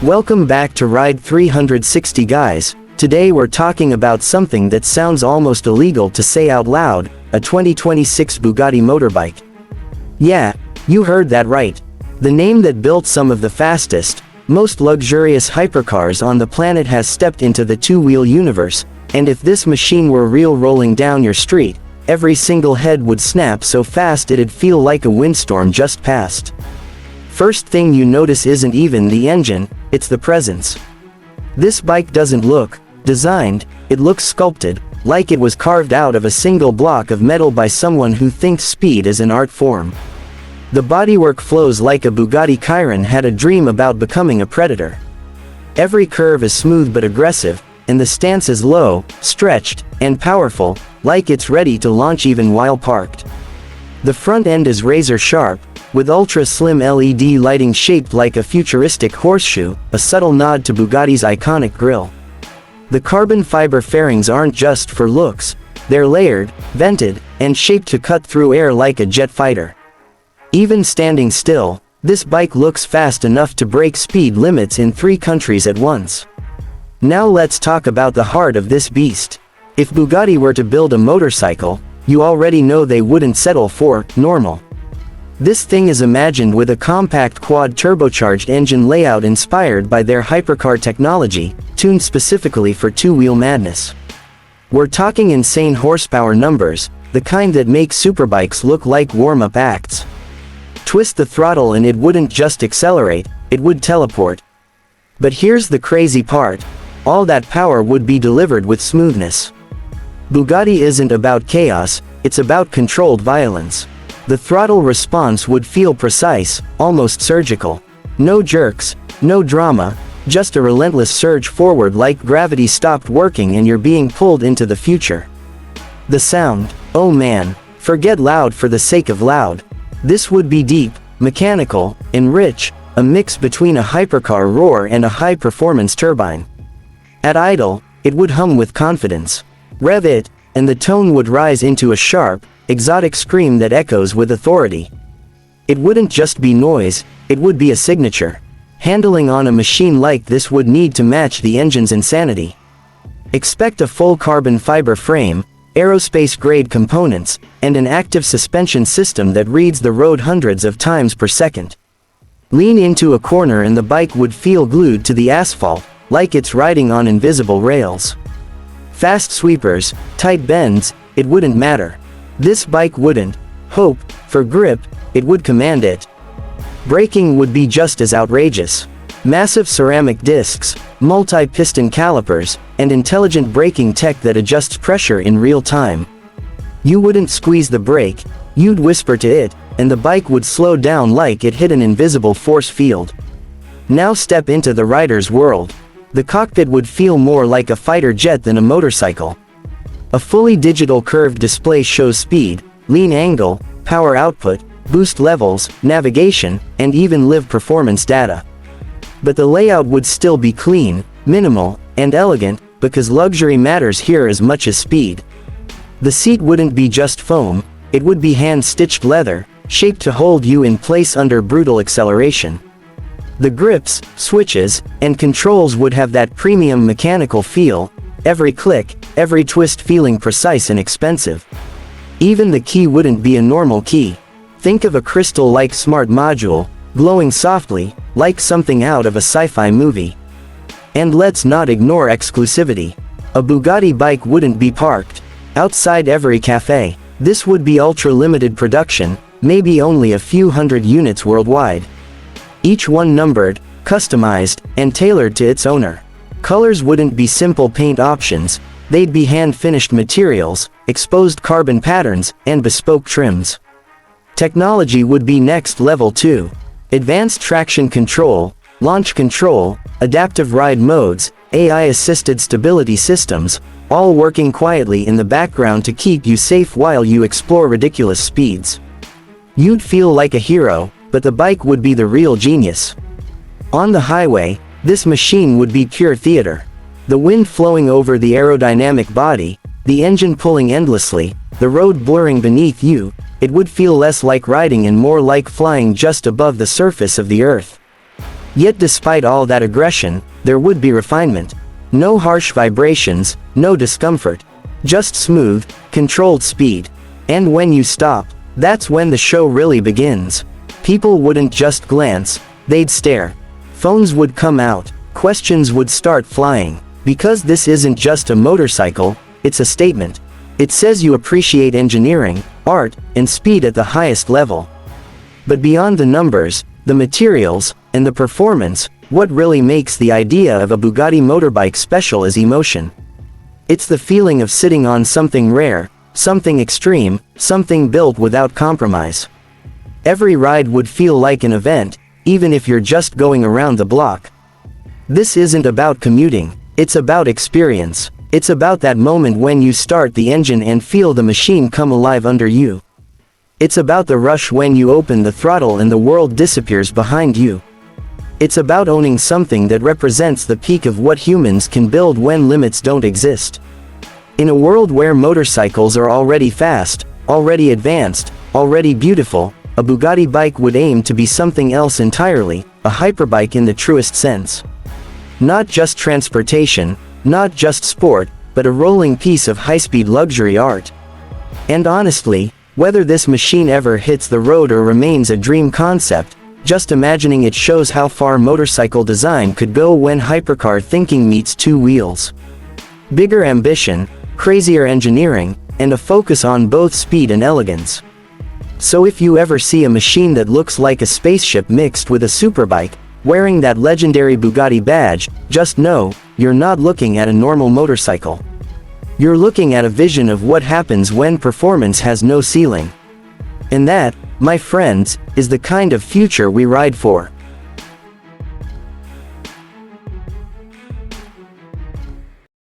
Welcome back to Ride 360 guys. Today we're talking about something that sounds almost illegal to say out loud, a 2026 Bugatti Motorbike. Yeah, you heard that right. The name that built some of the fastest, most luxurious hypercars on the planet has stepped into the two-wheel universe, and if this machine were real rolling down your street, every single head would snap so fast it'd feel like a windstorm just passed. First thing you notice isn't even the engine, it's the presence. This bike doesn't look designed, it looks sculpted, like it was carved out of a single block of metal by someone who thinks speed is an art form. The bodywork flows like a Bugatti Chiron had a dream about becoming a predator. Every curve is smooth but aggressive, and the stance is low, stretched, and powerful, like it's ready to launch even while parked. The front end is razor sharp, with ultra-slim LED lighting shaped like a futuristic horseshoe, a subtle nod to Bugatti's iconic grille. The carbon fiber fairings aren't just for looks, they're layered, vented, and shaped to cut through air like a jet fighter. Even standing still, this bike looks fast enough to break speed limits in 3 countries at once. Now let's talk about the heart of this beast. If Bugatti were to build a motorcycle, you already know they wouldn't settle for normal. This thing is imagined with a compact quad turbocharged engine layout inspired by their hypercar technology, tuned specifically for two-wheel madness. We're talking insane horsepower numbers, the kind that make superbikes look like warm-up acts. Twist the throttle and it wouldn't just accelerate, it would teleport. But here's the crazy part, all that power would be delivered with smoothness. Bugatti isn't about chaos, it's about controlled violence. The throttle response would feel precise, almost surgical. No jerks, no drama, just a relentless surge forward like gravity stopped working and you're being pulled into the future. The sound, oh man, forget loud for the sake of loud. This would be deep, mechanical, and rich, a mix between a hypercar roar and a high-performance turbine. At idle, it would hum with confidence. Rev it, and the tone would rise into a sharp, exotic scream that echoes with authority. It wouldn't just be noise, it would be a signature. Handling on a machine like this would need to match the engine's insanity. Expect a full carbon fiber frame, aerospace-grade components, and an active suspension system that reads the road hundreds of times per second. Lean into a corner and the bike would feel glued to the asphalt, like it's riding on invisible rails. Fast sweepers, tight bends, it wouldn't matter. This bike wouldn't hope for grip, it would command it. Braking would be just as outrageous. Massive ceramic discs, multi-piston calipers, and intelligent braking tech that adjusts pressure in real time. You wouldn't squeeze the brake, you'd whisper to it, and the bike would slow down like it hit an invisible force field. Now step into the rider's world. The cockpit would feel more like a fighter jet than a motorcycle. A fully digital curved display shows speed, lean angle, power output, boost levels, navigation, and even live performance data. But the layout would still be clean, minimal, and elegant, because luxury matters here as much as speed. The seat wouldn't be just foam, it would be hand-stitched leather, shaped to hold you in place under brutal acceleration. The grips, switches, and controls would have that premium mechanical feel, every click, every twist feeling precise and expensive. Even the key wouldn't be a normal key. Think of a crystal-like smart module, glowing softly, like something out of a sci-fi movie. And let's not ignore exclusivity. A Bugatti bike wouldn't be parked outside every cafe. This would be ultra-limited production, maybe only a few hundred units worldwide. Each one numbered, customized, and tailored to its owner. Colors wouldn't be simple paint options, they'd be hand-finished materials, exposed carbon patterns, and bespoke trims. Technology would be next level too. Advanced traction control, launch control, adaptive ride modes, AI-assisted stability systems, all working quietly in the background to keep you safe while you explore ridiculous speeds. You'd feel like a hero, but the bike would be the real genius. On the highway, this machine would be pure theater. The wind flowing over the aerodynamic body, the engine pulling endlessly, the road blurring beneath you, it would feel less like riding and more like flying just above the surface of the earth. Yet despite all that aggression, there would be refinement. No harsh vibrations, no discomfort. Just smooth, controlled speed. And when you stop, that's when the show really begins. People wouldn't just glance, they'd stare. Phones would come out, questions would start flying. Because this isn't just a motorcycle, it's a statement. It says you appreciate engineering, art, and speed at the highest level. But beyond the numbers, the materials, and the performance, what really makes the idea of a Bugatti motorbike special is emotion. It's the feeling of sitting on something rare, something extreme, something built without compromise. Every ride would feel like an event, even if you're just going around the block. This isn't about commuting, it's about experience. It's about that moment when you start the engine and feel the machine come alive under you. It's about the rush when you open the throttle and the world disappears behind you. It's about owning something that represents the peak of what humans can build when limits don't exist. In a world where motorcycles are already fast, already advanced, already beautiful, a Bugatti bike would aim to be something else entirely, a hyperbike in the truest sense. Not just transportation, not just sport, but a rolling piece of high-speed luxury art. And honestly, whether this machine ever hits the road or remains a dream concept, just imagining it shows how far motorcycle design could go when hypercar thinking meets two wheels. Bigger ambition, crazier engineering, and a focus on both speed and elegance. So if you ever see a machine that looks like a spaceship mixed with a superbike, wearing that legendary Bugatti badge, just know, you're not looking at a normal motorcycle. You're looking at a vision of what happens when performance has no ceiling. And that, my friends, is the kind of future we ride for.